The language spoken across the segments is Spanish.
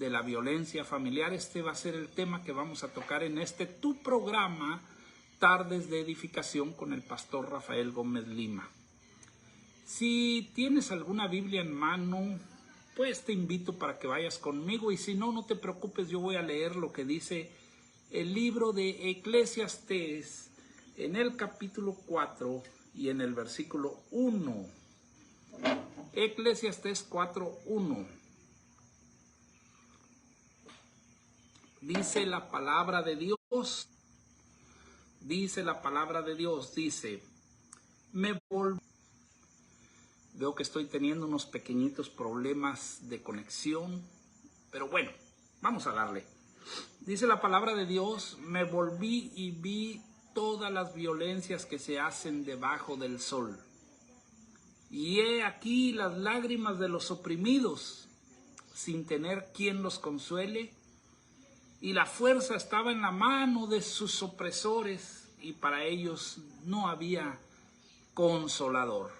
de la violencia familiar. Este va a ser el tema que vamos a tocar en tu programa, Tardes de Edificación, con el pastor Rafael Gómez Lima. Si tienes alguna Biblia en mano, pues te invito para que vayas conmigo, y si no, no te preocupes, yo voy a leer lo que dice el libro de Eclesiastés en el capítulo 4 y en el versículo 1. Eclesiastés 4:1. Dice la palabra de Dios, dice, veo que estoy teniendo unos pequeñitos problemas de conexión, pero bueno, vamos a darle. Dice la palabra de Dios: me volví y vi todas las violencias que se hacen debajo del sol. Y he aquí las lágrimas de los oprimidos, sin tener quien los consuele. Y la fuerza estaba en la mano de sus opresores, y para ellos no había consolador.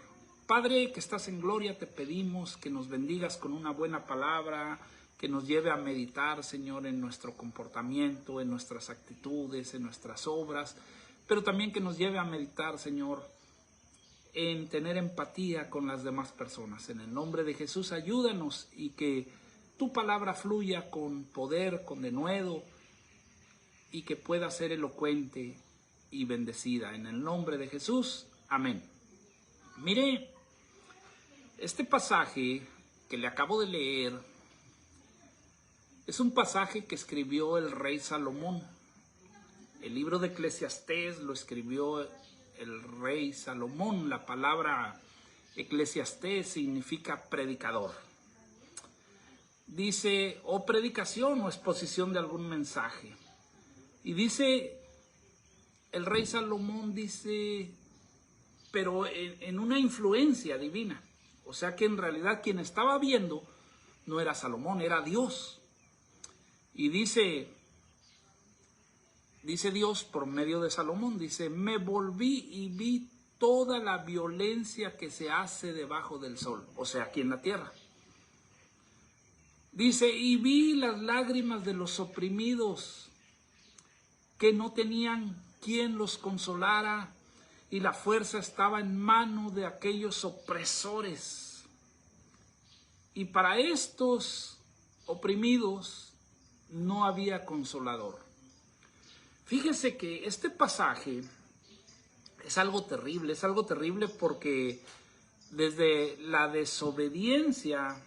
Padre que estás en gloria, te pedimos que nos bendigas con una buena palabra, que nos lleve a meditar, Señor, en nuestro comportamiento, en nuestras actitudes, en nuestras obras, pero también que nos lleve a meditar, Señor, en tener empatía con las demás personas. En el nombre de Jesús, ayúdanos, y que tu palabra fluya con poder, con denuedo, y que pueda ser elocuente y bendecida. En el nombre de Jesús, amén. Mire, este pasaje que le acabo de leer es un pasaje que escribió el rey Salomón. El libro de Eclesiastés lo escribió el rey Salomón. La palabra Eclesiastés significa predicador. Dice, o predicación o exposición de algún mensaje. Y dice, el rey Salomón dice, pero en una influencia divina. O sea que en realidad quien estaba viendo no era Salomón, era Dios. Y dice Dios por medio de Salomón, dice, me volví y vi toda la violencia que se hace debajo del sol, o sea, aquí en la tierra. Dice, y vi las lágrimas de los oprimidos, que no tenían quien los consolara, y la fuerza estaba en mano de aquellos opresores. Y para estos oprimidos no había consolador. Fíjese que este pasaje es algo terrible porque desde la desobediencia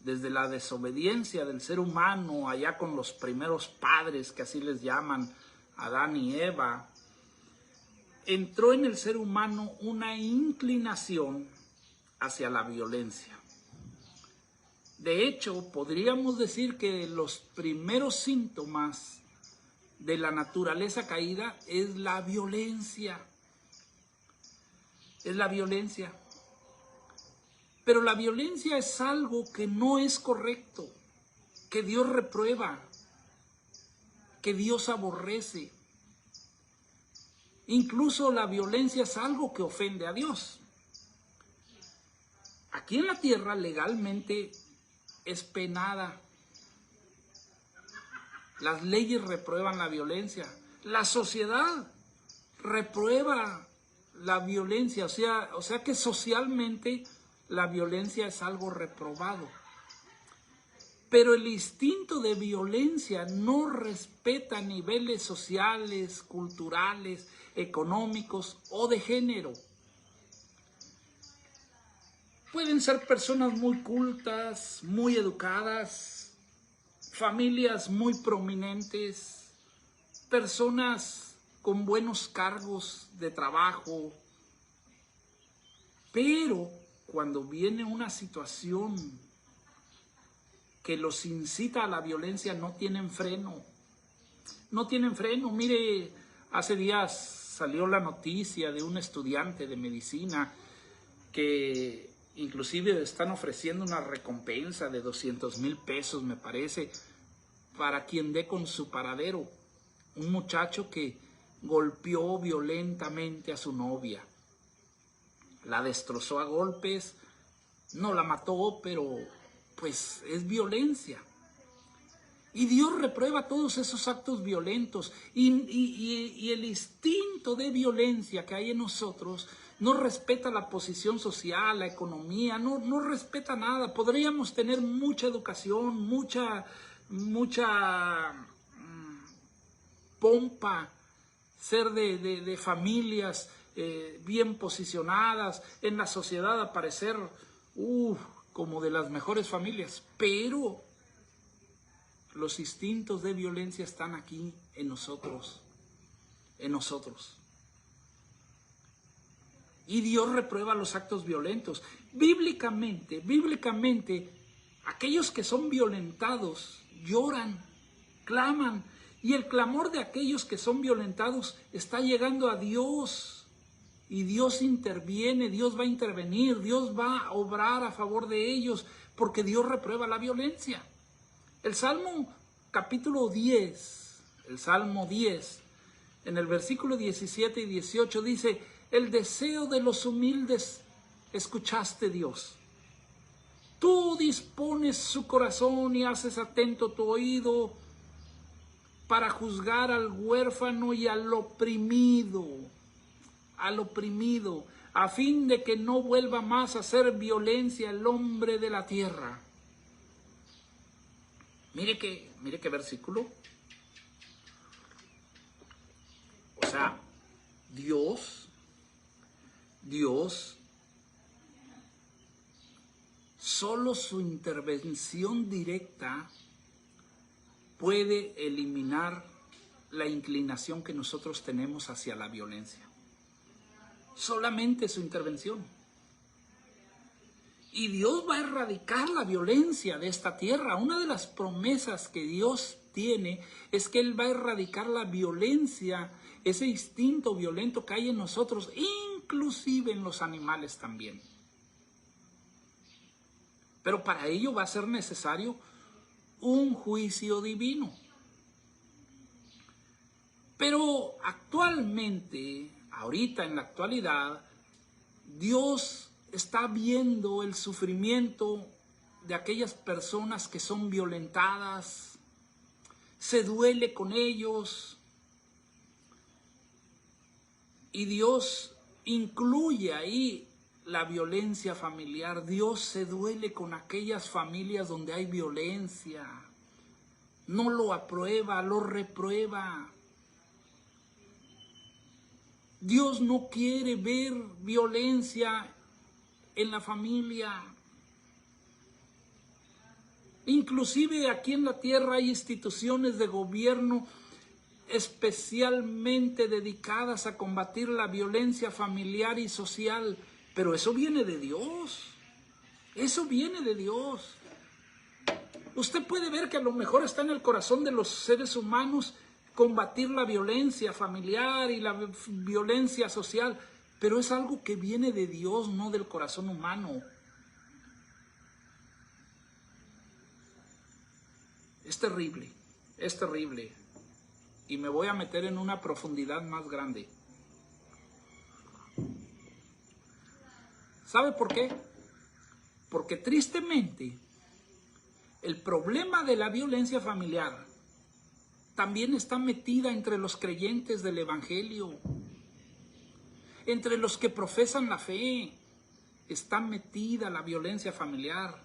del ser humano, allá con los primeros padres, que así les llaman, Adán y Eva, entró en el ser humano una inclinación hacia la violencia. De hecho, podríamos decir que los primeros síntomas de la naturaleza caída es la violencia. Es la violencia. Pero la violencia es algo que no es correcto, que Dios reprueba, que Dios aborrece. Incluso la violencia es algo que ofende a Dios. Aquí en la tierra legalmente es penada. Las leyes reprueban la violencia. La sociedad reprueba la violencia. O sea que socialmente la violencia es algo reprobado. Pero el instinto de violencia no respeta niveles sociales, culturales, económicos o de género. Pueden ser personas muy cultas, muy educadas, familias muy prominentes, personas con buenos cargos de trabajo, pero cuando viene una situación que los incita a la violencia, no tienen freno. No tienen freno. Mire, hace días salió la noticia de un estudiante de medicina que inclusive están ofreciendo una recompensa de 200,000 pesos, me parece, para quien dé con su paradero. Un muchacho que golpeó violentamente a su novia. La destrozó a golpes, no la mató, pero pues es violencia. Y Dios reprueba todos esos actos violentos y el instinto de violencia que hay en nosotros no respeta la posición social, la economía, no respeta nada. Podríamos tener mucha educación, mucha pompa, ser de familias bien posicionadas en la sociedad, aparecer como de las mejores familias, pero los instintos de violencia están aquí en nosotros, Y Dios reprueba los actos violentos. Bíblicamente, aquellos que son violentados lloran, claman, y el clamor de aquellos que son violentados está llegando a Dios. Y Dios interviene, Dios va a intervenir, Dios va a obrar a favor de ellos, porque Dios reprueba la violencia. El Salmo capítulo 10, el Salmo 10, en el versículo 17 y 18 dice: el deseo de los humildes escuchaste, Dios. Tú dispones su corazón y haces atento tu oído para juzgar al huérfano y al oprimido, a fin de que no vuelva más a hacer violencia el hombre de la tierra. Mire qué versículo. O sea, Dios, solo su intervención directa puede eliminar la inclinación que nosotros tenemos hacia la violencia. Solamente su intervención. Y Dios va a erradicar la violencia de esta tierra. Una de las promesas que Dios tiene es que Él va a erradicar la violencia, ese instinto violento que hay en nosotros, inclusive en los animales también. Pero para ello va a ser necesario un juicio divino. Pero actualmente, ahorita en la actualidad, Dios está viendo el sufrimiento de aquellas personas que son violentadas, se duele con ellos, y Dios incluye ahí la violencia familiar. Dios se duele con aquellas familias donde hay violencia, no lo aprueba, lo reprueba. Dios no quiere ver violencia en la familia. Inclusive aquí en la tierra hay instituciones de gobierno especialmente dedicadas a combatir la violencia familiar y social, pero eso viene de Dios. Eso viene de Dios. Usted puede ver que a lo mejor está en el corazón de los seres humanos combatir la violencia familiar y la violencia social, pero es algo que viene de Dios, no del corazón humano. Es terrible, y me voy a meter en una profundidad más grande. ¿Sabe por qué? Porque tristemente el problema de la violencia familiar también está metida entre los creyentes del Evangelio, entre los que profesan la fe. Está metida la violencia familiar.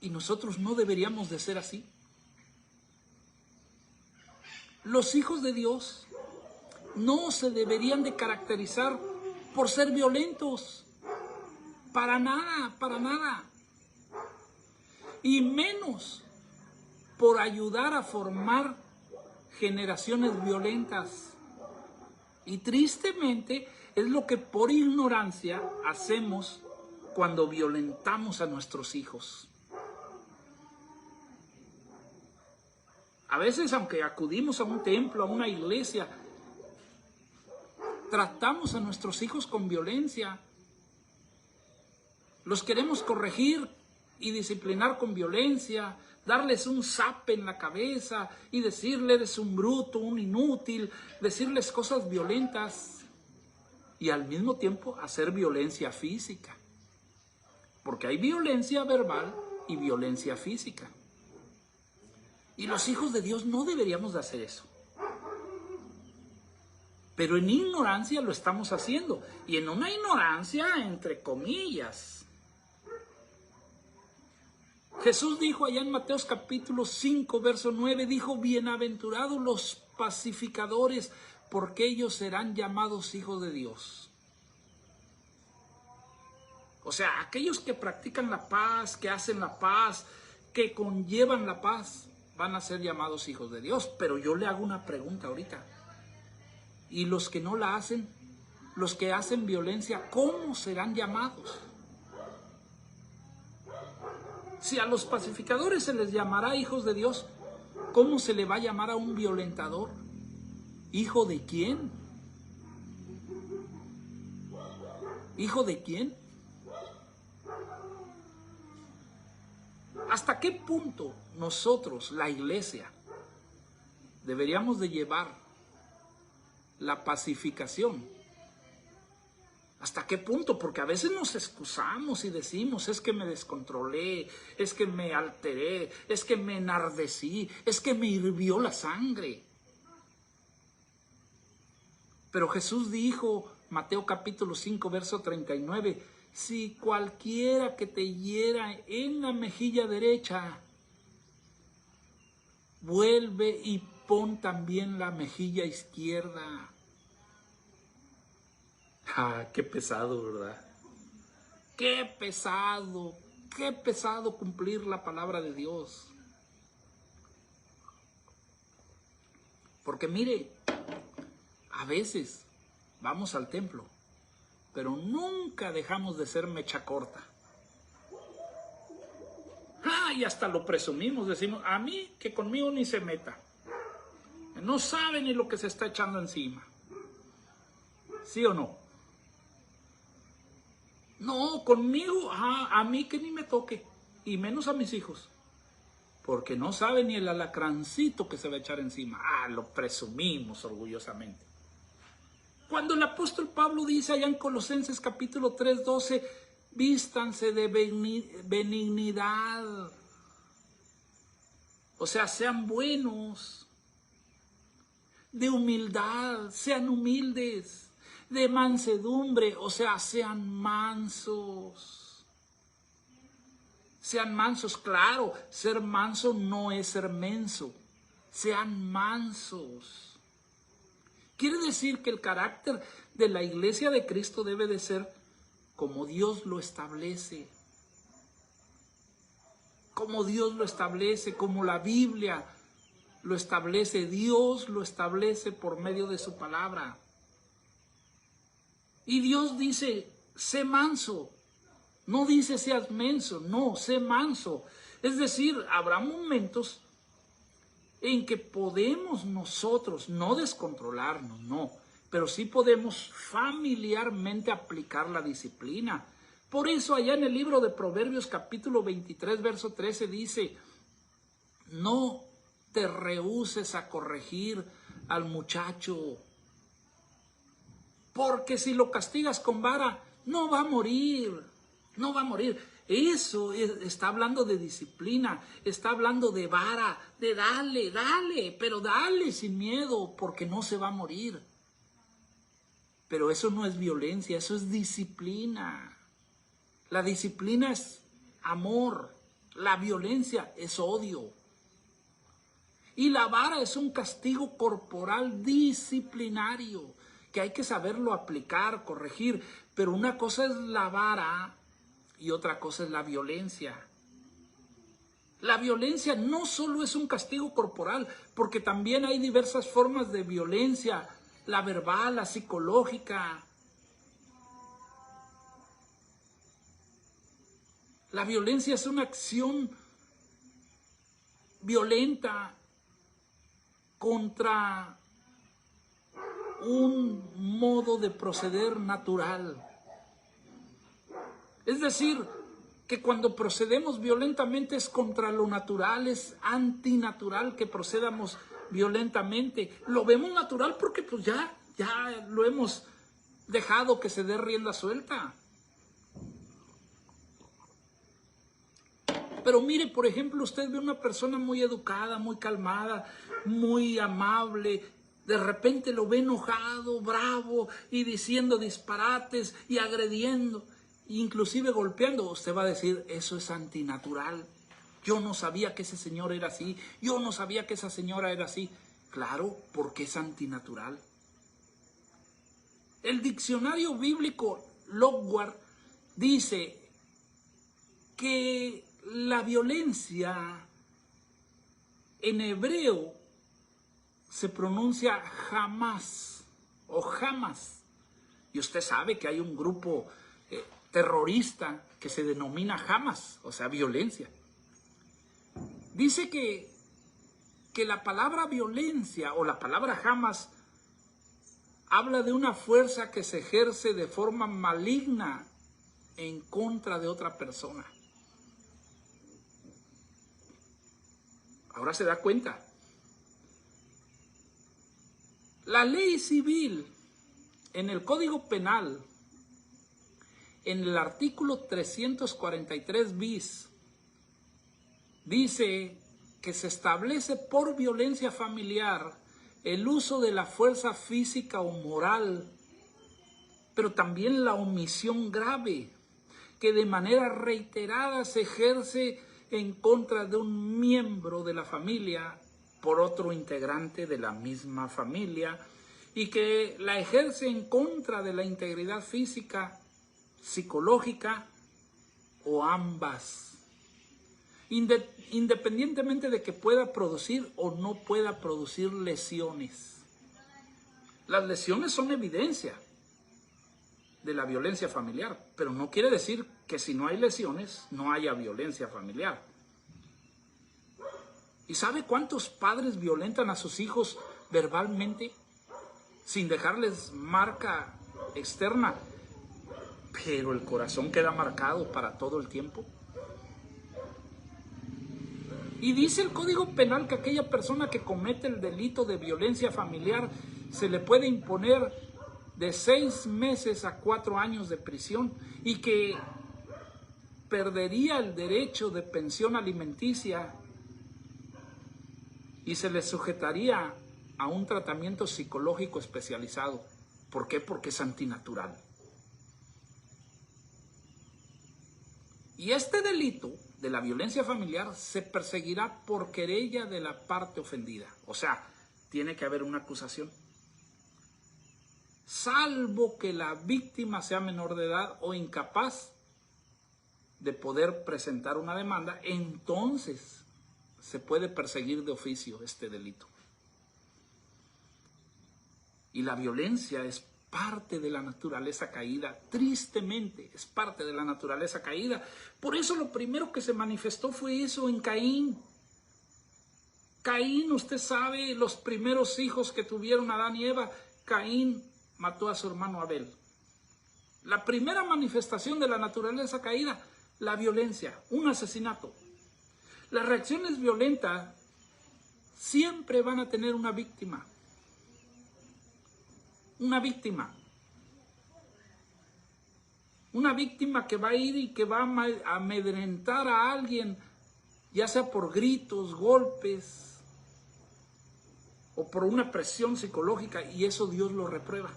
Y nosotros no deberíamos de ser así. Los hijos de Dios no se deberían de caracterizar por ser violentos. Para nada, para nada. Y menos por ayudar a formar generaciones violentas. Y tristemente es lo que por ignorancia hacemos cuando violentamos a nuestros hijos. A veces, aunque acudimos a un templo, a una iglesia, tratamos a nuestros hijos con violencia. Los queremos corregir y disciplinar con violencia, darles un zape en la cabeza y decirles eres un bruto, un inútil, decirles cosas violentas y al mismo tiempo hacer violencia física. porque hay violencia verbal y violencia física. Y los hijos de Dios no deberíamos de hacer eso. Pero en ignorancia lo estamos haciendo. Y en una ignorancia entre comillas. Jesús dijo allá en Mateo capítulo 5, verso 9, dijo, bienaventurados los pacificadores, porque ellos serán llamados hijos de Dios. O sea, aquellos que practican la paz, que hacen la paz, que conllevan la paz, van a ser llamados hijos de Dios. Pero yo le hago una pregunta ahorita. ¿Y los que no la hacen? Los que hacen violencia, ¿cómo serán llamados? Si a los pacificadores se les llamará hijos de Dios, ¿cómo se le va a llamar a un violentador? ¿Hijo de quién? ¿Hijo de quién? ¿Hasta qué punto nosotros, la iglesia, deberíamos de llevar la pacificación? ¿Hasta qué punto? Porque a veces nos excusamos y decimos, es que me descontrolé, es que me alteré, es que me enardecí, es que me hirvió la sangre. Pero Jesús dijo, Mateo capítulo 5, verso 39, si cualquiera que te hiera en la mejilla derecha, vuelve y pon también la mejilla izquierda. Ah, qué pesado, ¿verdad? Qué pesado cumplir la palabra de Dios. Porque mire, a veces vamos al templo, pero nunca dejamos de ser mecha corta. Ah, y hasta lo presumimos, decimos, a mí que conmigo ni se meta. No sabe ni lo que se está echando encima. ¿Sí o no? No, conmigo, a mí que ni me toque, y menos a mis hijos, porque no sabe ni el alacrancito que se va a echar encima. Lo presumimos orgullosamente. Cuando el apóstol Pablo dice allá en Colosenses capítulo 3, 12, vístanse de benignidad, o sea, sean buenos, de humildad, sean humildes, de mansedumbre, o sea, sean mansos. Sean mansos, claro, ser manso no es ser menso. Sean mansos. Quiere decir que el carácter de la iglesia de Cristo debe de ser como Dios lo establece. Como Dios lo establece, como la Biblia lo establece. Dios lo establece por medio de su palabra. Y Dios dice, sé manso. No dice seas menso, no, sé manso. Es decir, habrá momentos en que podemos nosotros no descontrolarnos, no, pero sí podemos familiarmente aplicar la disciplina. Por eso allá en el libro de Proverbios capítulo 23, verso 13 dice, no te rehúses a corregir al muchacho, porque si lo castigas con vara, no va a morir, no va a morir. Eso está hablando de disciplina, está hablando de vara, de dale, pero dale sin miedo, porque no se va a morir. Pero eso no es violencia, eso es disciplina. La disciplina es amor, la violencia es odio. Y la vara es un castigo corporal disciplinario, que hay que saberlo aplicar, corregir. Pero una cosa es la vara y otra cosa es la violencia. La violencia no solo es un castigo corporal, porque también hay diversas formas de violencia, la verbal, la psicológica. La violencia es una acción violenta contra un modo de proceder natural. Es decir, que cuando procedemos violentamente es contra lo natural, es antinatural que procedamos violentamente. Lo vemos natural porque pues ya lo hemos dejado que se dé rienda suelta. Pero mire, por ejemplo, usted ve una persona muy educada, muy calmada, muy amable. De repente lo ve enojado, bravo y diciendo disparates y agrediendo, inclusive golpeando. Usted va a decir, eso es antinatural. Yo no sabía que ese señor era así. Yo no sabía que esa señora era así. Claro, porque es antinatural. El diccionario bíblico Lockwood dice que la violencia en hebreo se pronuncia jamás o jamás. Y usted sabe que hay un grupo terrorista que se denomina Hamas, o sea, violencia. Dice que la palabra violencia o la palabra Hamas habla de una fuerza que se ejerce de forma maligna en contra de otra persona. Ahora se da cuenta. La ley civil en el Código Penal, en el artículo 343 bis, dice que se establece por violencia familiar el uso de la fuerza física o moral, pero también la omisión grave, que de manera reiterada se ejerce en contra de un miembro de la familia por otro integrante de la misma familia y que la ejerce en contra de la integridad física, psicológica o ambas, independientemente de que pueda producir o no pueda producir lesiones. Las lesiones son evidencia de la violencia familiar, pero no quiere decir que si no hay lesiones no haya violencia familiar. ¿Y sabe cuántos padres violentan a sus hijos verbalmente sin dejarles marca externa, pero el corazón queda marcado para todo el tiempo? Y dice el Código Penal que aquella persona que comete el delito de violencia familiar se le puede imponer de 6 meses a 4 años de prisión y que perdería el derecho de pensión alimenticia y se le sujetaría a un tratamiento psicológico especializado. ¿Por qué? Porque es antinatural. Y este delito de la violencia familiar se perseguirá por querella de la parte ofendida. O sea, tiene que haber una acusación. Salvo que la víctima sea menor de edad o incapaz de poder presentar una demanda, entonces se puede perseguir de oficio este delito. Y la violencia es parte de la naturaleza caída, tristemente es parte de la naturaleza caída. Por eso lo primero que se manifestó fue eso en Caín. Caín, usted sabe, los primeros hijos que tuvieron Adán y Eva, Caín mató a su hermano Abel. La primera manifestación de la naturaleza caída, la violencia, un asesinato. Las reacciones violentas siempre van a tener una víctima. Una víctima. Una víctima que va a ir y que va a amedrentar a alguien, ya sea por gritos, golpes o por una presión psicológica, y eso Dios lo reprueba.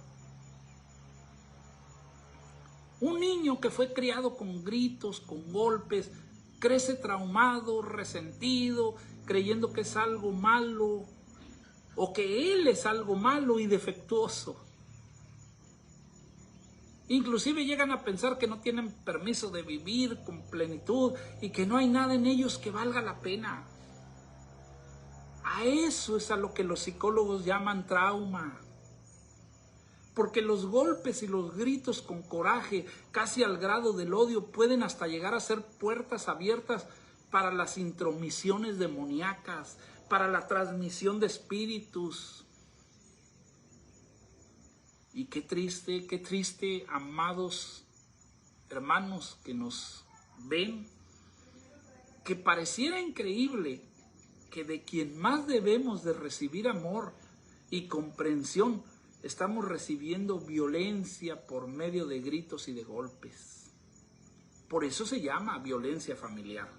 Un niño que fue criado con gritos, con golpes, crece traumado, resentido, creyendo que es algo malo o que él es algo malo y defectuoso. Inclusive llegan a pensar que no tienen permiso de vivir con plenitud y que no hay nada en ellos que valga la pena. A eso es a lo que los psicólogos llaman trauma. Porque los golpes y los gritos con coraje, casi al grado del odio, pueden hasta llegar a ser puertas abiertas para las intromisiones demoníacas, para la transmisión de espíritus. Y qué triste, amados hermanos que nos ven, que pareciera increíble que de quien más debemos de recibir amor y comprensión, estamos recibiendo violencia por medio de gritos y de golpes. Por eso se llama violencia familiar.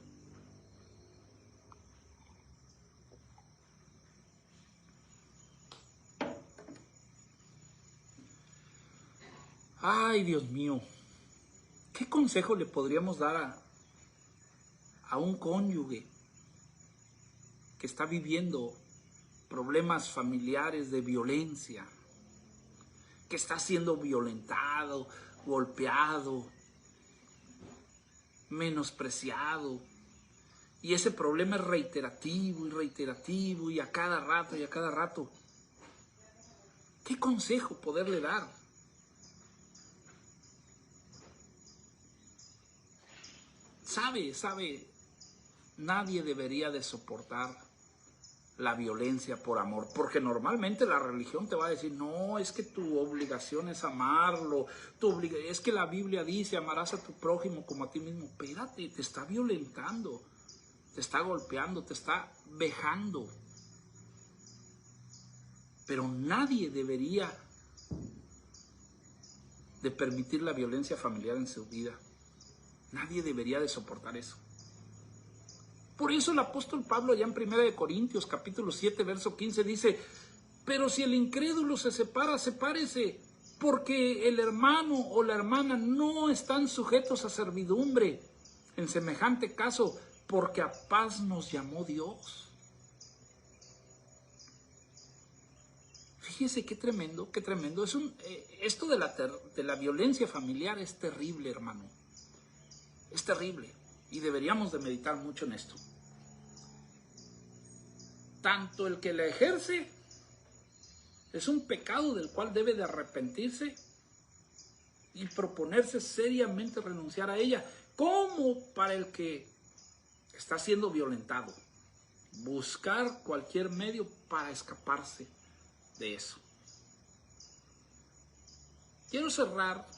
Ay, Dios mío, ¿qué consejo le podríamos dar a un cónyuge que está viviendo problemas familiares de violencia, que está siendo violentado, golpeado, menospreciado, y ese problema es reiterativo y a cada rato? ¿Qué consejo poderle dar? Sabe, nadie debería de soportar la violencia por amor, porque normalmente la religión te va a decir, no, es que tu obligación es amarlo, es que la Biblia dice, amarás a tu prójimo como a ti mismo. Espérate, te está violentando, te está golpeando, te está vejando. Pero nadie debería de permitir la violencia familiar en su vida. Nadie debería de soportar eso. Por eso el apóstol Pablo allá en 1 Corintios capítulo 7 verso 15 dice, pero si el incrédulo se separa, sepárese, porque el hermano o la hermana no están sujetos a servidumbre. En semejante caso, porque a paz nos llamó Dios. Fíjese qué tremendo, qué tremendo. Esto de la violencia familiar es terrible, hermano. Es terrible y deberíamos de meditar mucho en esto. Tanto el que la ejerce es un pecado del cual debe de arrepentirse y proponerse seriamente renunciar a ella, como para el que está siendo violentado, buscar cualquier medio para escaparse de eso. Quiero cerrar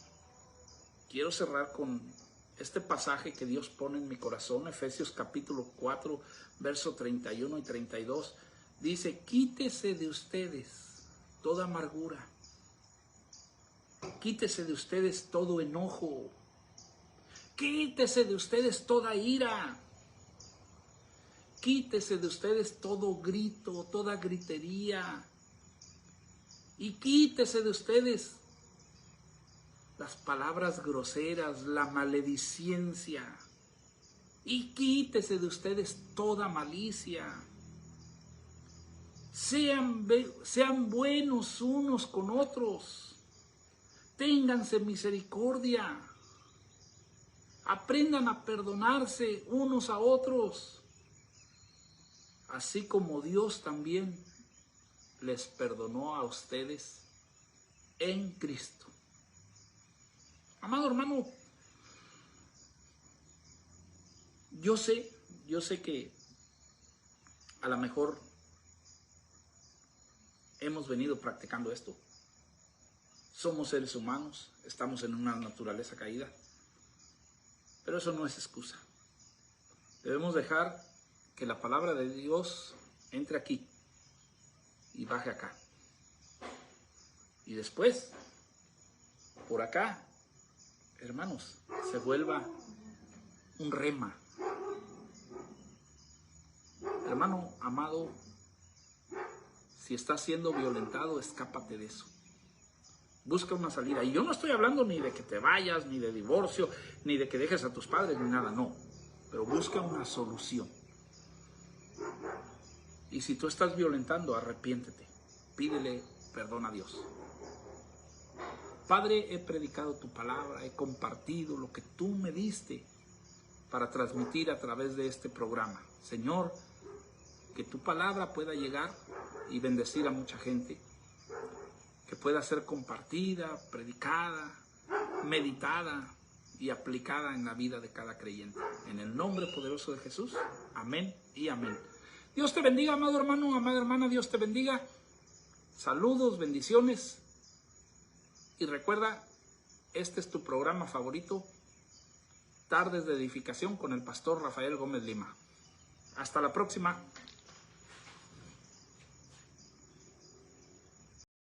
con este pasaje que Dios pone en mi corazón, Efesios capítulo 4, verso 31 y 32. Dice, quítese de ustedes toda amargura, quítese de ustedes todo enojo, quítese de ustedes toda ira, quítese de ustedes todo grito, toda gritería, y quítese de ustedes las palabras groseras, la maledicencia, y quítese de ustedes toda malicia. Sean buenos unos con otros, ténganse misericordia, aprendan a perdonarse unos a otros, así como Dios también les perdonó a ustedes en Cristo. Amado hermano, yo sé que a lo mejor hemos venido practicando esto. Somos seres humanos, estamos en una naturaleza caída, pero eso no es excusa. Debemos dejar que la palabra de Dios entre aquí y baje acá. Y después, por acá, hermanos, se vuelva un rema. Hermano amado, si estás siendo violentado, escápate de eso. Busca una salida. Y yo no estoy hablando ni de que te vayas, ni de divorcio, ni de que dejes a tus padres, ni nada, no. Pero busca una solución. Y si tú estás violentando, arrepiéntete. Pídele perdón a Dios. Padre, he predicado tu palabra, he compartido lo que tú me diste para transmitir a través de este programa. Señor, que tu palabra pueda llegar y bendecir a mucha gente, que pueda ser compartida, predicada, meditada y aplicada en la vida de cada creyente. En el nombre poderoso de Jesús, amén y amén. Dios te bendiga, amado hermano, amada hermana, Dios te bendiga. Saludos, bendiciones. Y recuerda, este es tu programa favorito, Tardes de Edificación con el pastor Rafael Gómez Lima. Hasta la próxima.